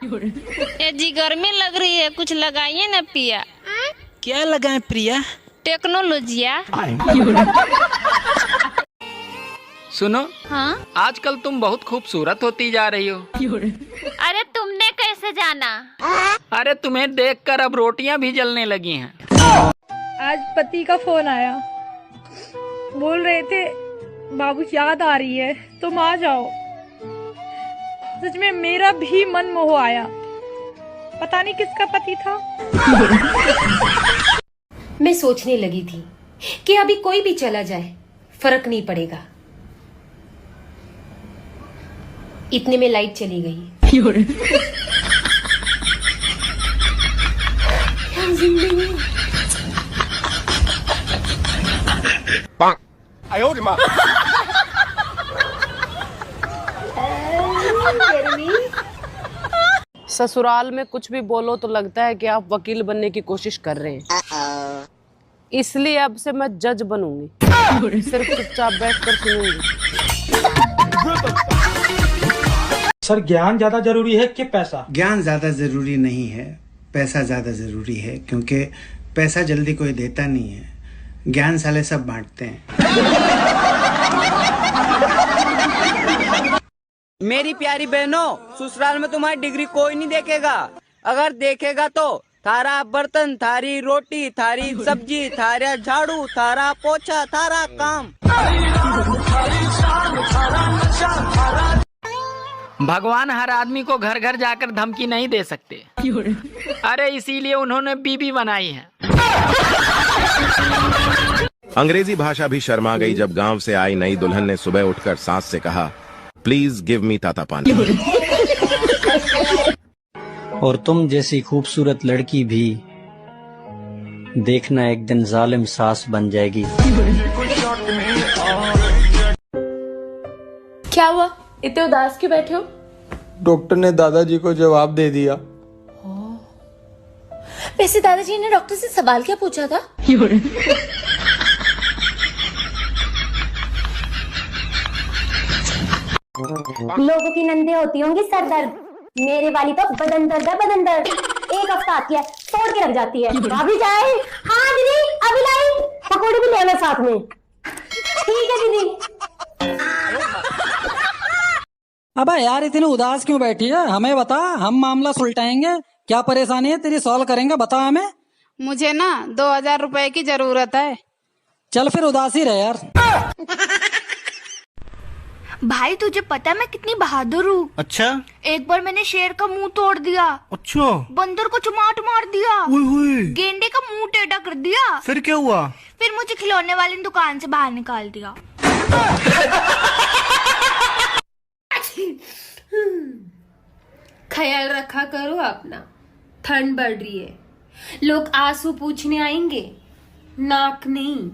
ए जी गर्मी लग रही है, कुछ लगाइए ना पिया। क्या लगाएं प्रिया? टेक्नोलॉजिया। सुनो, हाँ? आजकल तुम बहुत खूबसूरत होती जा रही हो। अरे तुमने कैसे जाना? अरे तुम्हें देखकर अब रोटियां भी जलने लगी हैं। आज पति का फोन आया, बोल रहे थे बाबू याद आ रही है, तुम आ जाओ। सच में मेरा भी मन मोह आया, पता नहीं किसका पति था। मैं सोचने लगी थी कि अभी कोई भी चला जाए फर्क नहीं पड़ेगा। इतने में लाइट चली गई। ससुराल में कुछ भी बोलो तो लगता है कि आप वकील बनने की कोशिश कर रहे हैं, इसलिए अब से मैं जज बनूंगी, सिर्फ चुपचाप बैठकर सुनूंगी। सर ज्ञान ज्यादा जरूरी है कि पैसा? ज्ञान ज्यादा जरूरी नहीं है, पैसा ज्यादा जरूरी है, क्योंकि पैसा जल्दी कोई देता नहीं है, ज्ञान साले सब बांटते हैं। मेरी प्यारी बहनों, ससुराल में तुम्हारी डिग्री कोई नहीं देखेगा, अगर देखेगा तो थारा बर्तन, थारी रोटी, थारी सब्जी, थारा झाड़ू, थारा पोछा, थारा काम। भगवान हर आदमी को घर घर जाकर धमकी नहीं दे सकते। अरे इसीलिए उन्होंने बीबी बनाई है। अंग्रेजी भाषा भी शर्मा गई जब गांव से आई नई दुल्हन ने सुबह उठकर सास से कहा, प्लीज गिव मी ताता पानी। और तुम जैसी खूबसूरत लड़की भी देखना एक दिन जालिम सास बन जाएगी। क्या हुआ, इतने उदास क्यों बैठे हो? डॉक्टर ने दादाजी को जवाब दे दिया। वैसे दादाजी ने डॉक्टर से सवाल क्या पूछा था? लोगों की नंदे होती होंगी सर दर्द, मेरे वाली तो बदन दर्द है, बदन दर्द। एक हफ्ता आती है, तोड़ के रख जाती है। भाभी चाय? हाँ दीदी, अभी लाई। पकौड़े भी लेना साथ में। ठीक है दीदी। अबे यार इतनी उदास क्यों बैठी है? हमें बता, हम मामला सुलटाएंगे। क्या परेशानी है तेरी, सॉल्व करेंगे, बता हमें। मुझे ना 2000 रुपए की जरूरत है। चल फिर उदासी रहे यार। भाई तुझे पता है मैं कितनी बहादुर हूँ? अच्छा? एक बार मैंने शेर का मुंह तोड़ दिया। अच्छा? बंदर को चुमाट मार दिया। गेंडे का मुंह टेढ़ा कर दिया। फिर क्या हुआ? फिर मुझे खिलौने वाली दुकान से बाहर निकाल दिया। ख्याल रखा करो अपना, ठंड बढ़ रही है, लोग आंसू पूछने आएंगे, नाक नहीं।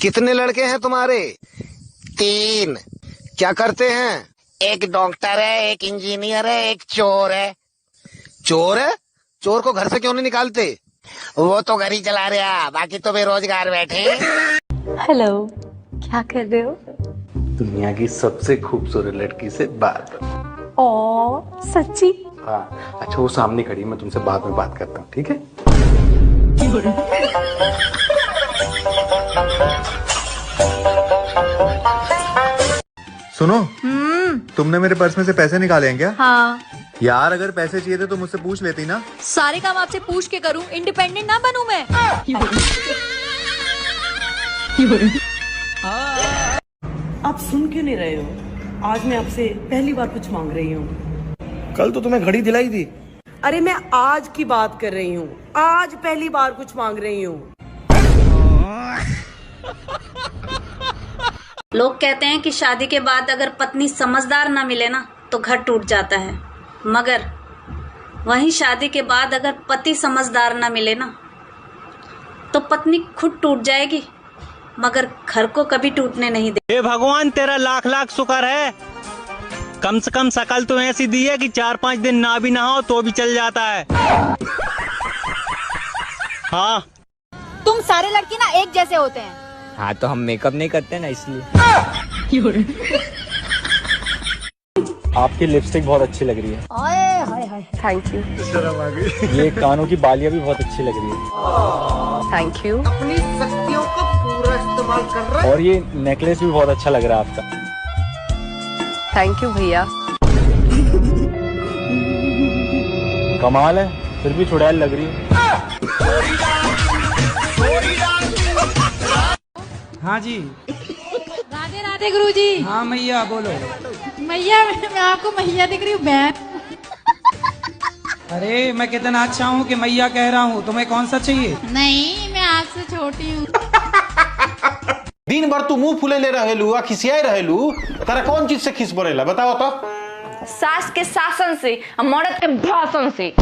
कितने लड़के हैं तुम्हारे? 3। क्या करते हैं? एक डॉक्टर है, एक इंजीनियर है, एक चोर है। चोर है? चोर को घर से क्यों नहीं निकालते? वो तो घर ही चला रहा, बाकी तो बेरोजगार बैठे। हेलो, क्या कर रहे हो? दुनिया की सबसे खूबसूरत लड़की से बात। ओ सच्ची? हाँ। अच्छा वो सामने खड़ी, मैं तुमसे बाद में बात करता हूँ, ठीक है? सुनो, तुमने मेरे पर्स में से पैसे निकाले हैं क्या? हाँ। यार अगर पैसे चाहिए थे तो मुझसे पूछ लेती ना। सारे काम आपसे पूछ के करूं, इंडिपेंडेंट ना बनूं मैं? आप सुन क्यों नहीं रहे हो? आज मैं आपसे पहली बार कुछ मांग रही हूँ। कल तो तुम्हें घड़ी दिलाई थी। अरे मैं आज की बात कर रही हूँ, आज पहली बार कुछ मांग रही हूँ। लोग कहते हैं कि शादी के बाद अगर पत्नी समझदार ना मिले ना तो घर टूट जाता है, मगर वहीं शादी के बाद अगर पति समझदार ना मिले ना तो पत्नी खुद टूट जाएगी, मगर घर को कभी टूटने नहीं दे। हे भगवान तेरा लाख लाख शुक्र है, कम से कम शकल तो ऐसी दी है कि 4-5 दिन ना भी नहाओ तो भी चल जाता है। हाँ। तुम सारे लड़के ना एक जैसे होते हैं। हाँ तो हम मेकअप नहीं करते ना इसलिए। आपकी लिपस्टिक बहुत अच्छी लग रही है। Thank you. ये कानों की बालियां भी बहुत अच्छी लग रही है। Thank you. अपनी शक्तियों का पूरा इस्तेमाल कर रहा है। और ये नेकलेस भी बहुत अच्छा लग रहा है आपका। थैंक यू भैया। कमाल है, फिर भी चुड़ैल लग रही है। हाँ जी। राधे राधे गुरुजी। हाँ मैया बोलो। मैया मैं आपको मैया दिख रही हूँ बहन। अरे मैं कितना अच्छा हूँ कि मैया कह रहा हूँ, तुम्हें कौन सा चाहिए? नहीं मैं आपसे छोटी हूँ। दिन भर तू मुंह फुले ले रहेलू, खिसियाए रहेलू, तारा कौन चीज से खिस पड़ेला बताओ तो। सास के शासन से, मर्द के भाषण से।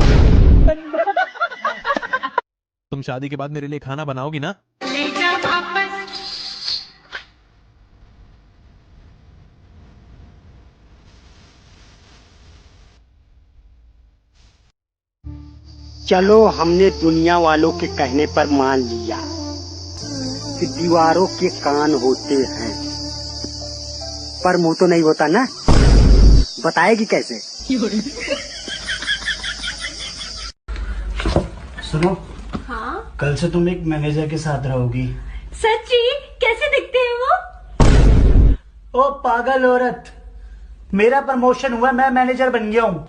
तुम शादी के बाद मेरे लिए खाना बनाओगी ना? चलो हमने दुनिया वालों के कहने पर मान लिया कि दीवारों के कान होते हैं, पर मुंह तो नहीं होता ना। बताएगी कैसे? सुनो। हाँ कल से तुम एक मैनेजर के साथ रहोगी। सच्ची? कैसे दिखते हैं वो? ओ पागल औरत, मेरा प्रमोशन हुआ, मैं मैनेजर बन गया हूँ।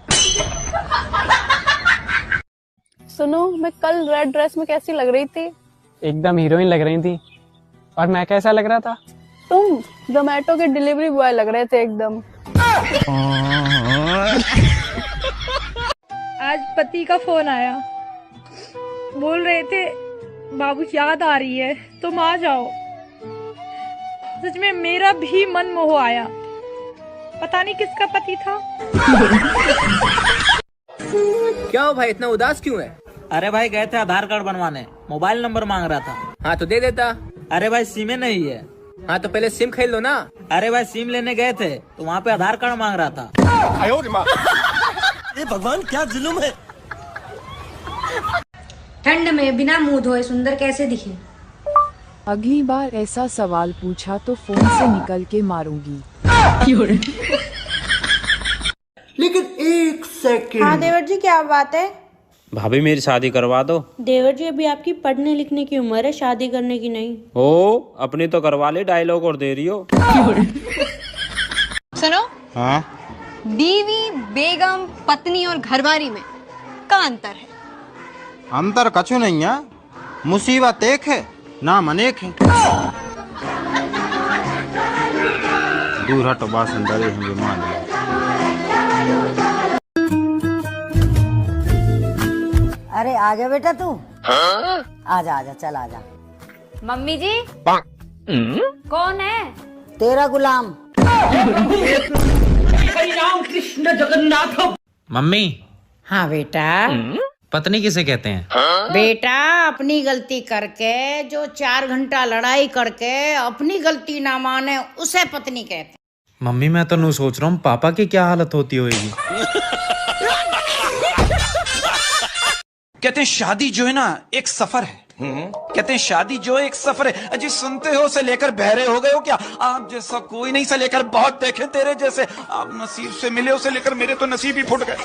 सुनो, मैं कल रेड ड्रेस में कैसी लग रही थी? एकदम हीरोइन लग रही थी। और मैं कैसा लग रहा था? तुम जोमेटो के डिलीवरी बॉय लग रहे थे एकदम। आज पति का फोन आया, बोल रहे थे बाबू याद आ रही है तुम आ जाओ। सच में मेरा भी मन मोह आया। पता नहीं किसका पति था। क्या हो भाई, इतना उदास क्यों है? अरे भाई गए थे आधार कार्ड बनवाने, मोबाइल नंबर मांग रहा था। हाँ तो दे देता। अरे भाई सिम नहीं है। हाँ तो पहले सिम खरीद लो ना। अरे भाई सिम लेने गए थे तो वहाँ पे आधार कार्ड मांग रहा था। भगवान क्या जुल्म है। ठंड में बिना मुंह धोए सुंदर कैसे दिखे? अगली बार ऐसा सवाल पूछा तो फोन से निकल के मारूंगी। लेकिन एक सेकंड। हाँ देवर जी क्या बात है? भाभी मेरी शादी करवा दो। देवर जी अभी आपकी पढ़ने लिखने की उम्र है, शादी करने की नहीं। हो अपनी तो करवा ले, डायलॉग और दे रही हो। सुनो, हाँ बीवी, बेगम, पत्नी और घरवाली में का अंतर है? अंतर कछु नहीं है, मुसीबत एक है, नाम अनेक है। दूर हटो, बात अंदर ही मान लो। अरे आजा बेटा तू। आजा आजा चल आजा। मम्मी जी कौन है? तेरा गुलाम। कृष्ण जगन्नाथ। मम्मी, हाँ बेटा। पत्नी किसे कहते हैं? बेटा अपनी गलती करके जो 4 घंटा लड़ाई करके अपनी गलती ना माने उसे पत्नी कहते हैं। मम्मी मैं तो नहीं सोच रहा हूँ पापा की क्या हालत होती होगी। कहते हैं शादी जो है ना एक सफर है। कहते हैं शादी जो है एक सफर है। अजी सुनते हो से लेकर बहरे हो गए हो क्या? आप जैसा कोई नहीं से लेकर बहुत देखे तेरे जैसे। आप नसीब से मिले हो से लेकर मेरे तो नसीब ही फुट गए।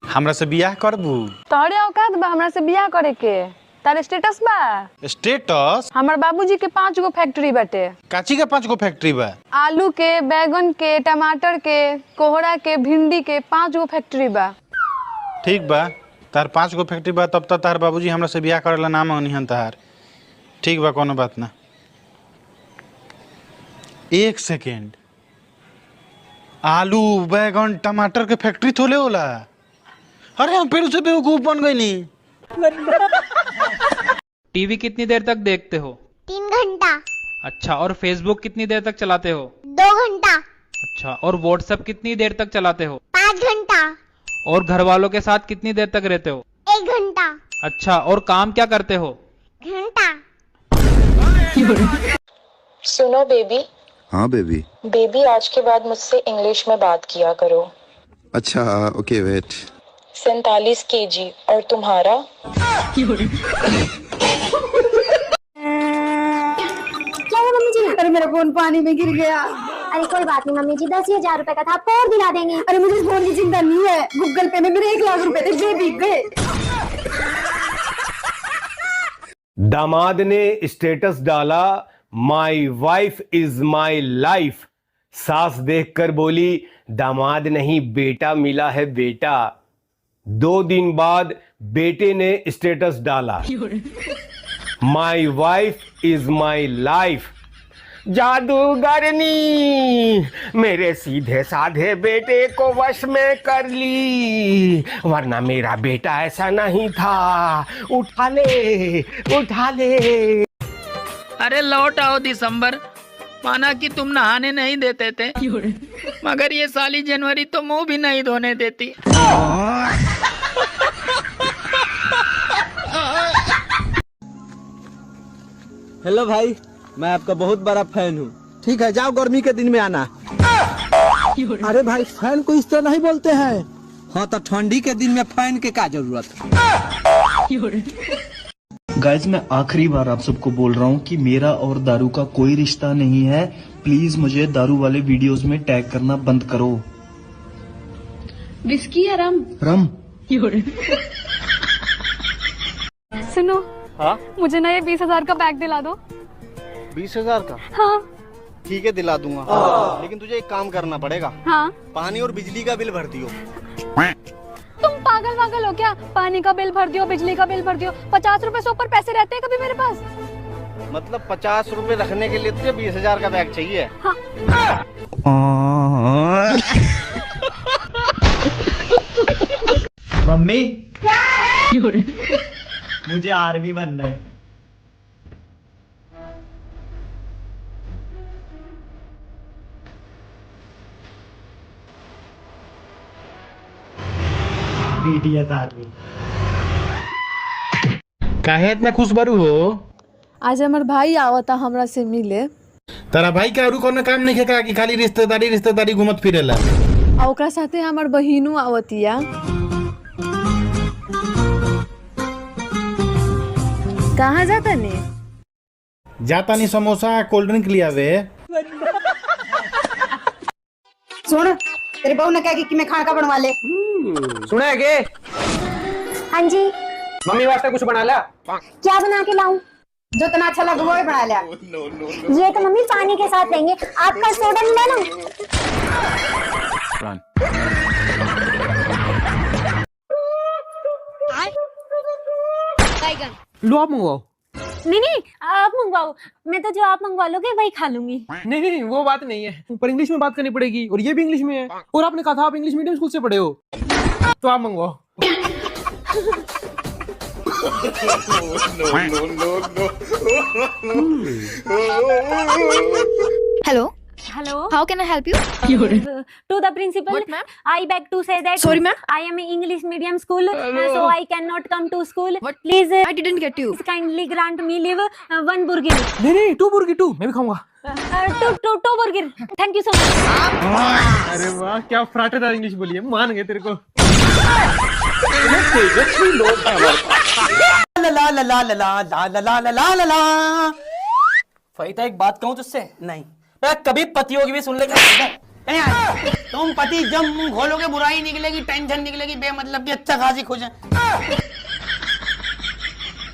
हमरा से बियाह करबू? तोहरे औकात बा हमरा से बियाह करे के? तारे स्टेटस बा? स्टेटस? हमार बाबूजी के 5 गो फैक्ट्री बाटे। काची के 5 गो फैक्ट्री बा? आलू के, बैगन के, टमाटर के, कोहड़ा के, भिंडी के 5 गो फैक्ट्री बा। ठीक बा, तार 5 गो फैक्ट्री बा, तब तक तार बाबूजी हमरा से बियाह करेला ना मांगनी हन तार। ठीक बा, कोनो बात ना। 1 सेकेंड, आलू, बैगन, टमाटर के फैक्ट्री थोड़े होला? अरे हम फिर से बेवकूफ बन गई नी। टीवी कितनी देर तक देखते हो? 3 घंटा। अच्छा, और फेसबुक कितनी देर तक चलाते हो? 2 घंटा। अच्छा, और व्हाट्सएप कितनी देर तक चलाते हो? 5 घंटा। और घर वालों के साथ कितनी देर तक रहते हो? 1 घंटा। अच्छा, और काम क्या करते हो? घंटा। सुनो बेबी। हाँ बेबी। बेबी आज के बाद मुझसे इंग्लिश में बात किया करो। अच्छा ओके वेट। 47 kg और तुम्हारा? क्या है मम्मी जी? अरे मेरा फोन पानी में गिर गया। अरे कोई बात नहीं मम्मी जी, 10,000 रुपए का था, आपको और दिला देंगे। अरे मुझे इस फोन की चिंता नहीं है, गूगल पे में मेरे 1 लाख रुपए थे, जे भीग गए। दामाद ने स्टेटस डाला, my wife is my life. सास देखकर बोली, दामाद नहीं बेटा मिला है बेटा। 2 दिन बाद बेटे ने स्टेटस डाला, my wife is my life. जादूगरनी मेरे सीधे साधे बेटे को वश में कर ली, वरना मेरा बेटा ऐसा नहीं था। उठा ले उठा ले। अरे लौट आओ दिसंबर, माना कि तुम नहाने नहीं देते थे, मगर ये साली जनवरी तो मुंह भी नहीं धोने देती। हेलो भाई, मैं आपका बहुत बड़ा फैन हूँ। ठीक है, जाओ गर्मी के दिन में आना। अरे भाई, फैन को इस तरह नहीं बोलते हैं। हाँ तो ठंडी के दिन में फैन के क्या जरूरत? गाइज, मैं आखिरी बार आप सबको बोल रहा हूँ कि मेरा और दारू का कोई रिश्ता नहीं है। प्लीज मुझे दारू वाले वीडियोस में टैग करना बंद करो। विस्की या रम? रम। सुनो, हाँ? मुझे ना ये 20,000 का बैग दिला दो। 20,000 का? हाँ। ठीक है, दिला दूंगा, लेकिन तुझे एक काम करना पड़ेगा। हाँ? पानी और बिजली का बिल भर दियो। तुम पागल हो क्या? पानी का बिल भर दियो, बिजली का बिल भर दियो। 50 रुपए से ऊपर पैसे रहते हैं कभी मेरे पास? मतलब 50 रुपए रखने के लिए तुझे 20,000 का बैग चाहिए? हाँ। मम्मी, मुझे आर्मी बनना है। BTS army. काहे इतना खुश बरू हो? आज हमार भाई आवता हमरा से मिले। तारा भाई का और कोनो काम नहीं है कि खाली रिश्तेदारी रिश्तेदारी घूमत फिरेला? आ ओकरा साथे हमार बहिनो आवतिया। कहाँ जाता ने? जाता नहीं समोसा कोल्ड ड्रिंक लिया वे। सुन, तेरे बहू ने कहा कि मैं खाना का बनवा ले। सुना है के? हाँ जी। मम्मी वास्ते कुछ बना ला। क्या बना के लाऊं? जो तना अच्छा लगे वो ही बना लिया। ये तो मम्मी पानी के साथ लेंगे, आपका सोडा मिला ना? लो आप मंगवाओ। नहीं, आप मंगवाओ। मैं तो जो आप मंगवा लोगे वही खा लूंगी। नहीं, वो बात नहीं है। ऊपर इंग्लिश में बात करनी पड़ेगी और ये भी इंग्लिश में है। और आपने कहा था आप इंग्लिश मीडियम स्कूल से पढ़े हो, तो आप मंगवाओ। Hello. Hello. How can I help you? To the principal. What, ma'am? I beg to say that. Sorry, ma'am. I am in English medium school, so I cannot come to school. What? Please. I didn't get you. Kindly grant me leave 1 burger. नहीं, 2 burger 2, मैं भी खाऊंगा। Two burger. Thank you so much. अरे वाह, क्या फ्राटेदार English बोली है, मान गए तेरे को। फरीदा, एक बात कहूँ तुझसे? नहीं, मैं कभी पतियों की भी सुन लेगा। तुम पति जब मुंह खोलोगे बुराई निकलेगी, टेंशन निकलेगी, बेमतलब की अच्छा खासी खुश है।